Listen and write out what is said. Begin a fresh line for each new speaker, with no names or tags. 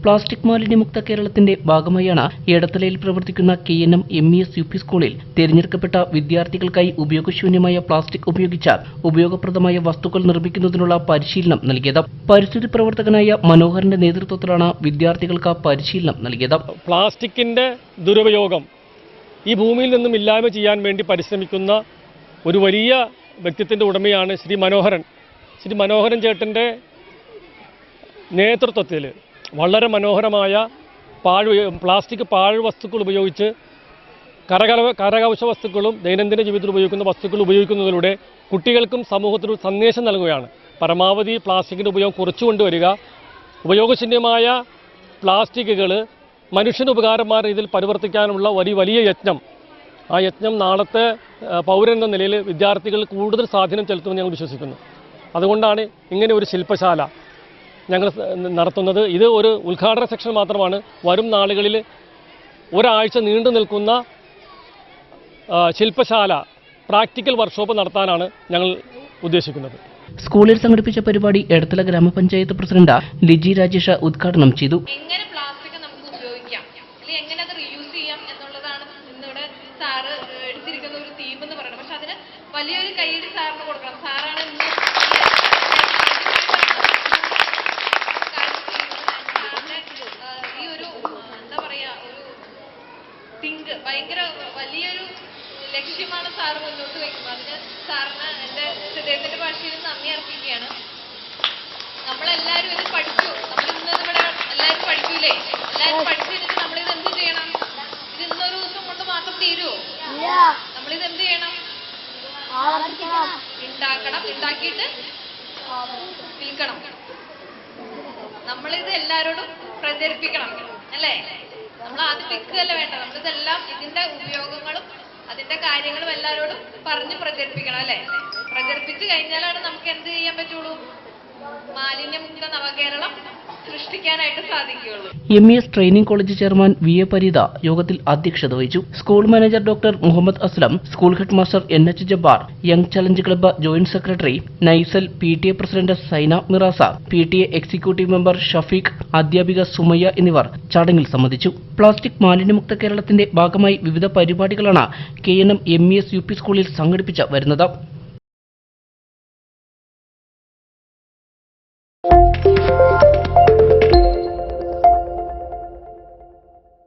Plastic മാലിന്യമുക്ത കേരളത്തിന്റെ ഭാഗമായാണ് എടത്തലയിൽ പ്രവർത്തിക്കുന്ന KNM MES UP സ്കൂളിൽ തിരഞ്ഞെടുക്കപ്പെട്ട വിദ്യാർത്ഥികൾക്കായി ഉപയോഗശൂന്യമായ പ്ലാസ്റ്റിക് ഉപയോഗിച്ചാൽ ഉപയോഗപ്രദമായ വസ്തുക്കൾ നിർമ്മിക്കുന്നതിനുള്ള പരിശീലനം നൽകിയത്. പരിസ്ഥിതി പ്രവർത്തകനായ മനോഹരന്റെ നേതൃത്വത്തിലാണ് വിദ്യാർത്ഥികൾക്ക് പരിശീലനം നൽകിയത്.
പ്ലാസ്റ്റിക്കിന്റെ ദുരുപയോഗം ഈ ഭൂമിയിൽ നിന്നും ഇല്ലായ്മ ചെയ്യാൻ വേണ്ടി പരിശ്രമിക്കുന്ന ഒരു വലിയ വ്യക്തിത്വത്തിന്റെ ഉടമയാണ് ശ്രീ മനോഹരൻ. ശ്രീ മനോഹരൻ ചേട്ടന്റെ നേതൃത്വത്തിൽ വളരെ മനോഹരമായ പ്ലാസ്റ്റിക് പാഴ്വസ്തുക്കൾ ഉപയോഗിച്ച് കരകൗശല വസ്തുക്കളും ദൈനംദിന ജീവിതത്തിൽ ഉപയോഗിക്കുന്ന വസ്തുക്കൾ ഉപയോഗിക്കുന്നതിലൂടെ കുട്ടികൾക്കും സമൂഹത്തിനും സന്ദേശം നൽകുകയാണ്. പരമാവധി പ്ലാസ്റ്റിക്കിൻ്റെ ഉപയോഗം കുറച്ചുകൊണ്ടുവരിക, ഉപയോഗശൂന്യമായ പ്ലാസ്റ്റിക്കുകൾ മനുഷ്യന് ഉപകാരമായ രീതിയിൽ പരിവർത്തിക്കാനുള്ള വലിയ യജ്ഞം. ആ യജ്ഞം നാളത്തെ പൗരൻ എന്ന നിലയിൽ വിദ്യാർത്ഥികൾ കൂടുതൽ സ്വാധീനം ചെലുത്തുമെന്ന് ഞങ്ങൾ വിശ്വസിക്കുന്നു. അതുകൊണ്ടാണ് ഇങ്ങനെ ഒരു ശില്പശാല ഞങ്ങൾ നടത്തുന്നത്. ഇത് ഒരു ഉദ്ഘാടന സെക്ഷൻ മാത്രമാണ്. വരും നാളുകളിൽ ഒരാഴ്ച നീണ്ടു നിൽക്കുന്ന ശില്പശാല പ്രാക്ടിക്കൽ വർക്ക്ഷോപ്പ് നടത്താനാണ് ഞങ്ങൾ ഉദ്ദേശിക്കുന്നത്.
സ്കൂളിൽ സംഘടിപ്പിച്ച പരിപാടി എടത്തല ഗ്രാമപഞ്ചായത്ത് പ്രസിഡന്റ് ലിജി രാജേഷ് ഉദ്ഘാടനം ചെയ്തു.
എടുത്തിരിക്കുന്ന ഒരു തീം എന്ന് പറയുന്നത്. പക്ഷെ അതിന് വലിയൊരു കൈയ്യടി സാറിന് കൊടുക്കണം. സാറാണ് ഈ ഒരു എന്താ പറയാ ഒരു തിങ്ക് ഭയങ്കര വലിയൊരു ലക്ഷ്യമാണ് സാറ് മുന്നോട്ട് വയ്ക്കുന്നത്. അതിന് സാറിന് എൻ്റെ ഹൃദയത്തിന്റെ ഭാഷയിൽ നന്ദി അർപ്പിക്കുകയാണ്. നമ്മളെല്ലാവരും ഇത് പഠിച്ചു. നമ്മളിന്ന് ഇവിടെ എല്ലാവരും പഠിക്കൂലേ? എല്ലാവരും പഠിച്ചു കഴിഞ്ഞിട്ട് നമ്മളിത് എന്ത് ചെയ്യണം? ഇത് ഇന്നൊരു ദിവസം കൊണ്ട് മാത്രം തീരുമോ? നമ്മളിത് എന്ത് ചെയ്യണം? ഉണ്ടാക്കണം, ഉണ്ടാക്കിയിട്ട് വിൽക്കണം. നമ്മളിത് എല്ലാവരോടും പ്രചരിപ്പിക്കണം അല്ലേ? നമ്മൾ ആദ്യം വിൽക്കുകയല്ല വേണ്ട, നമ്മളിതെല്ലാം ഇതിന്റെ ഉപയോഗങ്ങളും അതിന്റെ കാര്യങ്ങളും എല്ലാവരോടും പറഞ്ഞ് പ്രചരിപ്പിക്കണം അല്ലേ? പ്രചരിപ്പിച്ചു കഴിഞ്ഞാലാണ് നമുക്ക് എന്ത് ചെയ്യാൻ പറ്റുള്ളൂ? മാലിന്യമുക്ത നവകേരളം സൃഷ്ടിക്കാനായിട്ട് സാധിക്കുകയുള്ളൂ.
MES training college chairman VA Pareeth യോഗത്തിൽ അധ്യക്ഷത വഹിച്ചു. School manager doctor Muhammad Aslam, school headmaster NH Jabbar, young challenge club joint secretary Naisal, PTA president Saina Mirasa, PTA executive member Shafeeq, അധ്യാപിക സുമയ്യ എന്നിവർ ചടങ്ങിൽ സംബന്ധിച്ചു. പ്ലാസ്റ്റിക് മാലിന്യമുക്ത കേരളത്തിന്റെ ഭാഗമായി വിവിധ പരിപാടികളാണ് KNM MES UP സ്കൂളിൽ സംഘടിപ്പിച്ച് വരുന്നത്.